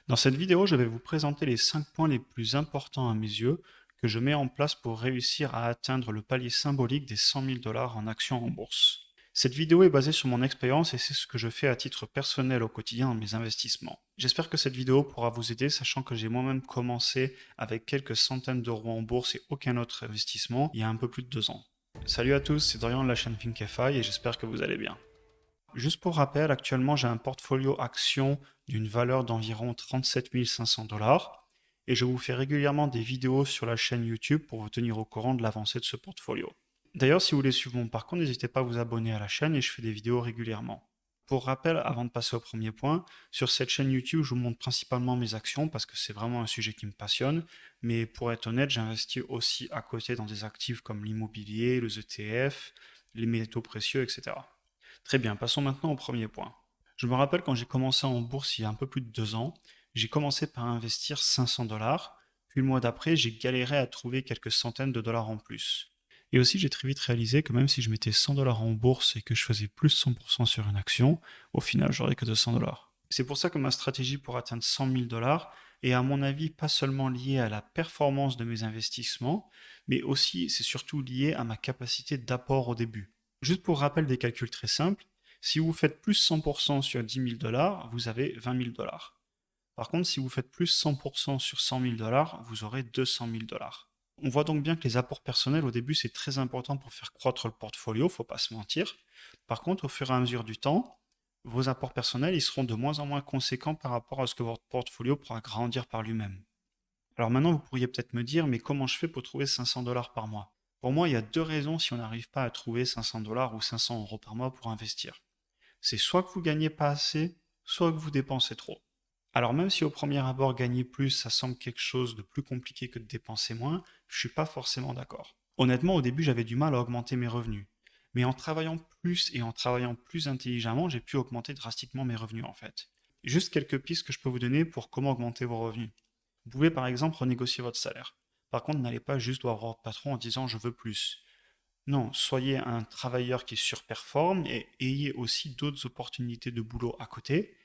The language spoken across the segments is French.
Dans cette vidéo, je vais vous présenter les 5 points les plus importants à mes yeux que je mets en place pour réussir à atteindre le palier symbolique des 100 000 dollars en actions en bourse. Cette vidéo est basée sur mon expérience et c'est ce que je fais à titre personnel au quotidien dans mes investissements. J'espère que cette vidéo pourra vous aider, sachant que j'ai moi-même commencé avec quelques centaines d'euros en bourse et aucun autre investissement il y a un peu plus de 2 ans. Salut à tous, c'est Dorian de la chaîne Thintify et j'espère que vous allez bien. Juste pour rappel, actuellement j'ai un portfolio action d'une valeur d'environ 37 500 dollars et je vous fais régulièrement des vidéos sur la chaîne YouTube pour vous tenir au courant de l'avancée de ce portfolio. D'ailleurs, si vous voulez suivre mon parcours, n'hésitez pas à vous abonner à la chaîne et je fais des vidéos régulièrement. Pour rappel, avant de passer au premier point, sur cette chaîne YouTube, je vous montre principalement mes actions parce que c'est vraiment un sujet qui me passionne, mais pour être honnête, j'investis aussi à côté dans des actifs comme l'immobilier, les ETF, les métaux précieux, etc. Très bien, passons maintenant au premier point. Je me rappelle quand j'ai commencé en bourse il y a un peu plus de 2 ans, j'ai commencé par investir 500 dollars, puis le mois d'après, j'ai galéré à trouver quelques centaines de dollars en plus. Et aussi, j'ai très vite réalisé que même si je mettais 100 dollars en bourse et que je faisais plus 100% sur une action, au final, j'aurais que 200 dollars. C'est pour ça que ma stratégie pour atteindre 100 000 dollars est à mon avis pas seulement liée à la performance de mes investissements, mais aussi, c'est surtout lié à ma capacité d'apport au début. Juste pour rappel des calculs très simples, si vous faites plus 100% sur 10 000 dollars, vous avez 20 000 dollars. Par contre, si vous faites plus 100% sur 100 000 dollars, vous aurez 200 000 dollars. On voit donc bien que les apports personnels au début c'est très important pour faire croître le portfolio, faut pas se mentir. Par contre, au fur et à mesure du temps, vos apports personnels ils seront de moins en moins conséquents par rapport à ce que votre portfolio pourra grandir par lui-même. Alors maintenant, vous pourriez peut-être me dire, mais comment je fais pour trouver 500 dollars par mois? Pour moi, il y a deux raisons si on n'arrive pas à trouver 500 dollars ou 500 euros par mois pour investir. C'est soit que vous gagnez pas assez, soit que vous dépensez trop. Alors même si au premier abord gagner plus, ça semble quelque chose de plus compliqué que de dépenser moins, je suis pas forcément d'accord. Honnêtement, au début, j'avais du mal à augmenter mes revenus. Mais en travaillant plus et en travaillant plus intelligemment, j'ai pu augmenter drastiquement mes revenus en fait. Juste quelques pistes que je peux vous donner pour comment augmenter vos revenus. Vous pouvez par exemple renégocier votre salaire. Par contre, n'allez pas juste voir votre patron en disant je veux plus. Non, soyez un travailleur qui surperforme et ayez aussi d'autres opportunités de boulot à côté.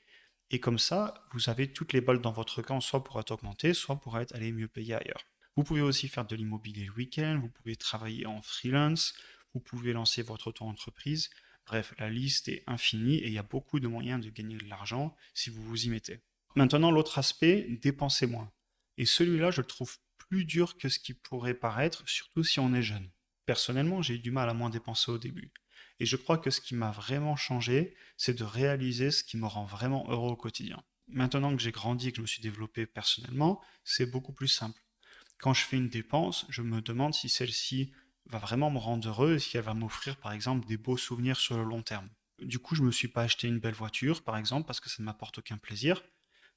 Et comme ça, vous avez toutes les balles dans votre camp, soit pour être augmenté, soit pour être allé mieux payé ailleurs. Vous pouvez aussi faire de l'immobilier le week-end, vous pouvez travailler en freelance, vous pouvez lancer votre auto-entreprise. Bref, la liste est infinie et il y a beaucoup de moyens de gagner de l'argent si vous vous y mettez. Maintenant, l'autre aspect, dépensez moins. Et celui-là, je le trouve plus dur que ce qui pourrait paraître, surtout si on est jeune. Personnellement, j'ai eu du mal à moins dépenser au début. Et je crois que ce qui m'a vraiment changé, c'est de réaliser ce qui me rend vraiment heureux au quotidien. Maintenant que j'ai grandi et que je me suis développé personnellement, c'est beaucoup plus simple. Quand je fais une dépense, je me demande si celle-ci va vraiment me rendre heureux et si elle va m'offrir par exemple des beaux souvenirs sur le long terme. Du coup, je ne me suis pas acheté une belle voiture par exemple parce que ça ne m'apporte aucun plaisir.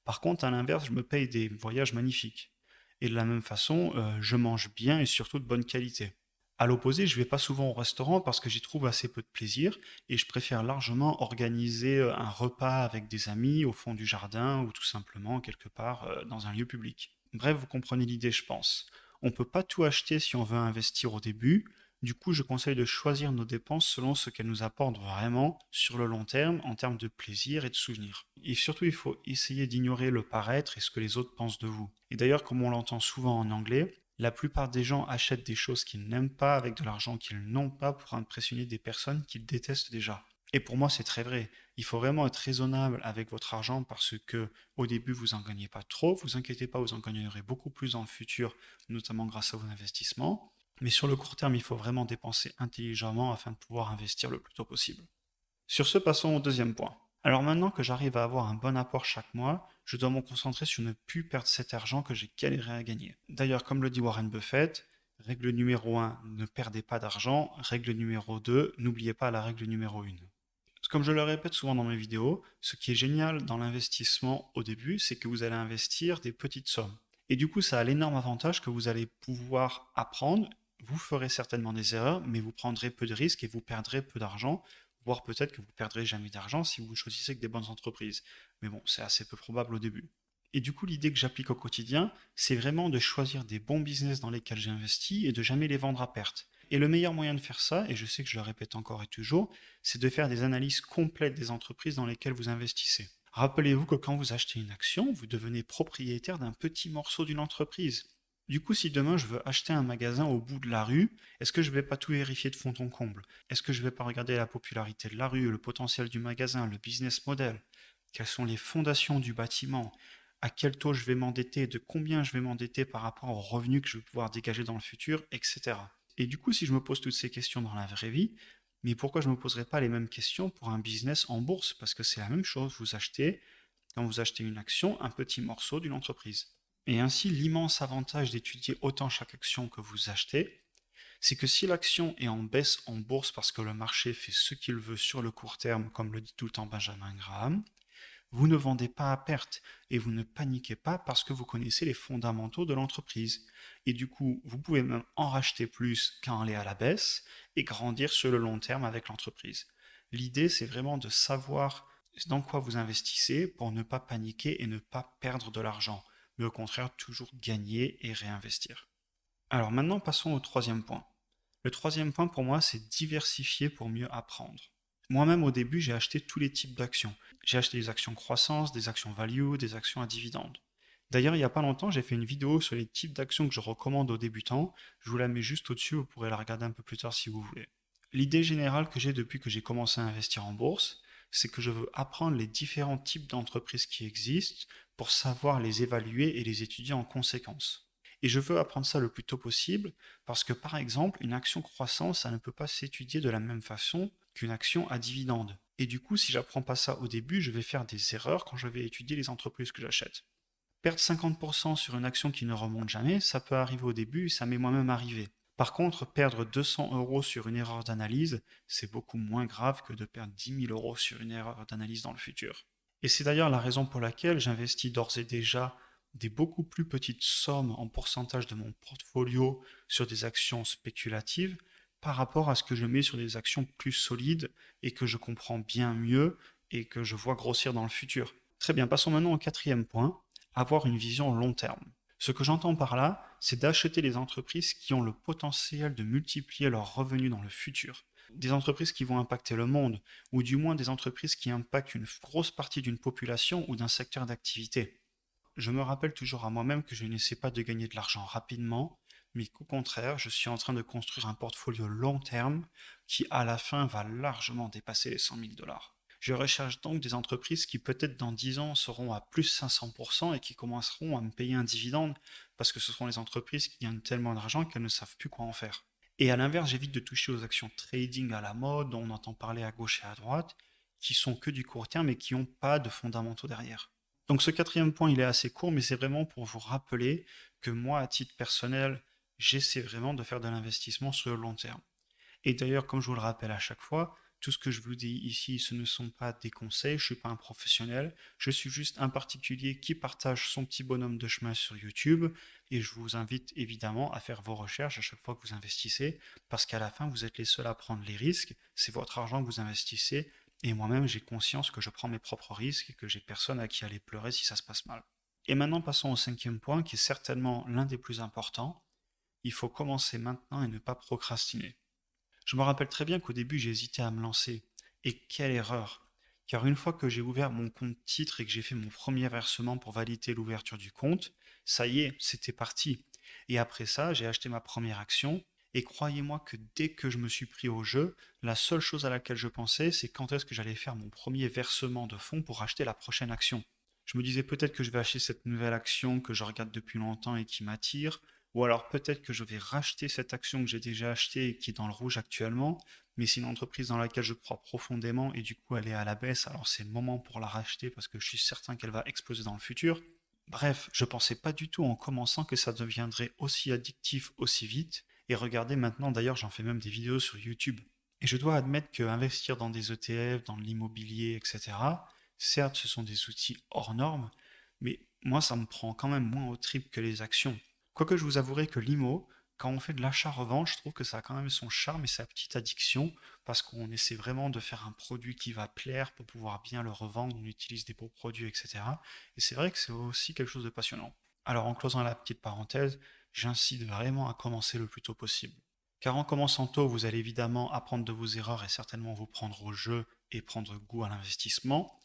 Par contre, à l'inverse, je me paye des voyages magnifiques. Et de la même façon, je mange bien et surtout de bonne qualité. À l'opposé, je vais pas souvent au restaurant parce que j'y trouve assez peu de plaisir et je préfère largement organiser un repas avec des amis au fond du jardin ou tout simplement quelque part dans un lieu public. Bref, vous comprenez l'idée, je pense. On peut pas tout acheter si on veut investir au début. Du coup, je conseille de choisir nos dépenses selon ce qu'elles nous apportent vraiment sur le long terme en termes de plaisir et de souvenirs. Et surtout, il faut essayer d'ignorer le paraître et ce que les autres pensent de vous. Et d'ailleurs, comme on l'entend souvent en anglais, la plupart des gens achètent des choses qu'ils n'aiment pas avec de l'argent qu'ils n'ont pas pour impressionner des personnes qu'ils détestent déjà. Et pour moi, c'est très vrai. Il faut vraiment être raisonnable avec votre argent parce que au début, vous n'en gagnez pas trop. Vous inquiétez pas, vous en gagnerez beaucoup plus dans le futur, notamment grâce à vos investissements. Mais sur le court terme, il faut vraiment dépenser intelligemment afin de pouvoir investir le plus tôt possible. Sur ce, passons au deuxième point. Alors maintenant que j'arrive à avoir un bon apport chaque mois, je dois me concentrer sur ne plus perdre cet argent que j'ai galéré à gagner. D'ailleurs, comme le dit Warren Buffett, règle numéro 1, ne perdez pas d'argent. Règle numéro 2, n'oubliez pas la règle numéro 1. Comme je le répète souvent dans mes vidéos, ce qui est génial dans l'investissement au début, c'est que vous allez investir des petites sommes. Et du coup, ça a l'énorme avantage que vous allez pouvoir apprendre. Vous ferez certainement des erreurs, mais vous prendrez peu de risques et vous perdrez peu d'argent, voire peut-être que vous perdrez jamais d'argent si vous choisissez que des bonnes entreprises. Mais bon, c'est assez peu probable au début. Et du coup, l'idée que j'applique au quotidien, c'est vraiment de choisir des bons business dans lesquels j'investis et de jamais les vendre à perte. Et le meilleur moyen de faire ça, et je sais que je le répète encore et toujours, c'est de faire des analyses complètes des entreprises dans lesquelles vous investissez. Rappelez-vous que quand vous achetez une action, vous devenez propriétaire d'un petit morceau d'une entreprise. Du coup, si demain je veux acheter un magasin au bout de la rue, est-ce que je vais pas tout vérifier de fond en comble? Est-ce que je vais pas regarder la popularité de la rue, le potentiel du magasin, le business model? Quelles sont les fondations du bâtiment? À quel taux je vais m'endetter? De combien je vais m'endetter par rapport aux revenus que je vais pouvoir dégager dans le futur, etc. Et du coup, si je me pose toutes ces questions dans la vraie vie, mais pourquoi je ne me poserais pas les mêmes questions pour un business en bourse? Parce que c'est la même chose, quand vous achetez une action, un petit morceau d'une entreprise. Et ainsi, l'immense avantage d'étudier autant chaque action que vous achetez, c'est que si l'action est en baisse en bourse parce que le marché fait ce qu'il veut sur le court terme, comme le dit tout le temps Benjamin Graham, vous ne vendez pas à perte et vous ne paniquez pas parce que vous connaissez les fondamentaux de l'entreprise. Et du coup, vous pouvez même en racheter plus quand elle est à la baisse et grandir sur le long terme avec l'entreprise. L'idée, c'est vraiment de savoir dans quoi vous investissez pour ne pas paniquer et ne pas perdre de l'argent, mais au contraire toujours gagner et réinvestir. Alors maintenant, passons au troisième point. Le troisième point pour moi, c'est diversifier pour mieux apprendre. Moi-même, au début, j'ai acheté tous les types d'actions. J'ai acheté des actions croissance, des actions value, des actions à dividendes. D'ailleurs, il n'y a pas longtemps, j'ai fait une vidéo sur les types d'actions que je recommande aux débutants. Je vous la mets juste au-dessus, vous pourrez la regarder un peu plus tard si vous voulez. L'idée générale que j'ai depuis que j'ai commencé à investir en bourse, c'est que je veux apprendre les différents types d'entreprises qui existent pour savoir les évaluer et les étudier en conséquence. Et je veux apprendre ça le plus tôt possible parce que, par exemple, une action croissance, ça ne peut pas s'étudier de la même façon qu'une action à dividende. Et du coup, si j'apprends pas ça au début, je vais faire des erreurs quand je vais étudier les entreprises que j'achète. Perdre 50% sur une action qui ne remonte jamais, ça peut arriver au début, ça m'est moi-même arrivé. Par contre, perdre 200 € sur une erreur d'analyse, c'est beaucoup moins grave que de perdre 10 000 € sur une erreur d'analyse dans le futur. Et c'est d'ailleurs la raison pour laquelle j'investis d'ores et déjà des beaucoup plus petites sommes en pourcentage de mon portfolio sur des actions spéculatives par rapport à ce que je mets sur des actions plus solides et que je comprends bien mieux et que je vois grossir dans le futur. Très bien, passons maintenant au quatrième point, avoir une vision long terme. Ce que j'entends par là, c'est d'acheter les entreprises qui ont le potentiel de multiplier leurs revenus dans le futur. Des entreprises qui vont impacter le monde, ou du moins des entreprises qui impactent une grosse partie d'une population ou d'un secteur d'activité. Je me rappelle toujours à moi-même que je n'essaie pas de gagner de l'argent rapidement, mais qu'au contraire, je suis en train de construire un portfolio long terme qui, à la fin, va largement dépasser les 100 000 $. Je recherche donc des entreprises qui, peut-être dans 10 ans, seront à plus 500% et qui commenceront à me payer un dividende parce que ce seront les entreprises qui gagnent tellement d'argent qu'elles ne savent plus quoi en faire. Et à l'inverse, j'évite de toucher aux actions trading à la mode, dont on entend parler à gauche et à droite, qui sont que du court terme et qui n'ont pas de fondamentaux derrière. Donc ce quatrième point, il est assez court, mais c'est vraiment pour vous rappeler que moi, à titre personnel, j'essaie vraiment de faire de l'investissement sur le long terme. Et d'ailleurs, comme je vous le rappelle à chaque fois, tout ce que je vous dis ici, ce ne sont pas des conseils, je ne suis pas un professionnel, je suis juste un particulier qui partage son petit bonhomme de chemin sur YouTube, et je vous invite évidemment à faire vos recherches à chaque fois que vous investissez, parce qu'à la fin, vous êtes les seuls à prendre les risques, c'est votre argent que vous investissez, et moi-même, j'ai conscience que je prends mes propres risques et que j'ai personne à qui aller pleurer si ça se passe mal. Et maintenant, passons au cinquième point, qui est certainement l'un des plus importants. Il faut commencer maintenant et ne pas procrastiner. Je me rappelle très bien qu'au début, j'ai hésité à me lancer. Et quelle erreur! Car une fois que j'ai ouvert mon compte titre et que j'ai fait mon premier versement pour valider l'ouverture du compte, ça y est, c'était parti. Et après ça, j'ai acheté ma première action. Et croyez-moi que dès que je me suis pris au jeu, la seule chose à laquelle je pensais, c'est quand est-ce que j'allais faire mon premier versement de fonds pour acheter la prochaine action. Je me disais peut-être que je vais acheter cette nouvelle action que je regarde depuis longtemps et qui m'attire, ou alors peut-être que je vais racheter cette action que j'ai déjà achetée et qui est dans le rouge actuellement, mais c'est une entreprise dans laquelle je crois profondément et du coup elle est à la baisse, alors c'est le moment pour la racheter parce que je suis certain qu'elle va exploser dans le futur. Bref, je pensais pas du tout en commençant que ça deviendrait aussi addictif aussi vite, et regardez maintenant d'ailleurs j'en fais même des vidéos sur YouTube. Et je dois admettre que investir dans des ETF, dans l'immobilier, etc., certes ce sont des outils hors normes, mais moi ça me prend quand même moins au trip que les actions. Quoique je vous avouerai que l'IMO, quand on fait de l'achat-revente, je trouve que ça a quand même son charme et sa petite addiction, parce qu'on essaie vraiment de faire un produit qui va plaire pour pouvoir bien le revendre, on utilise des beaux produits, etc. Et c'est vrai que c'est aussi quelque chose de passionnant. Alors en closant la petite parenthèse, j'incite vraiment à commencer le plus tôt possible. Car en commençant tôt, vous allez évidemment apprendre de vos erreurs et certainement vous prendre au jeu et prendre goût à l'investissement.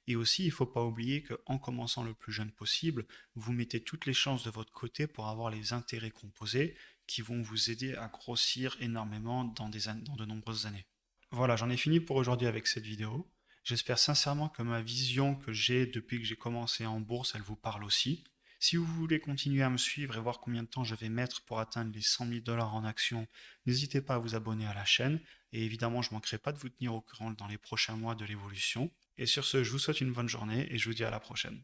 Et aussi, il ne faut pas oublier qu'en commençant le plus jeune possible, vous mettez toutes les chances de votre côté pour avoir les intérêts composés qui vont vous aider à grossir énormément dans de nombreuses années. Voilà, j'en ai fini pour aujourd'hui avec cette vidéo. J'espère sincèrement que ma vision que j'ai depuis que j'ai commencé en bourse, elle vous parle aussi. Si vous voulez continuer à me suivre et voir combien de temps je vais mettre pour atteindre les 100 000 dollars en actions, n'hésitez pas à vous abonner à la chaîne. Et évidemment, je ne manquerai pas de vous tenir au courant dans les prochains mois de l'évolution. Et sur ce, je vous souhaite une bonne journée et je vous dis à la prochaine.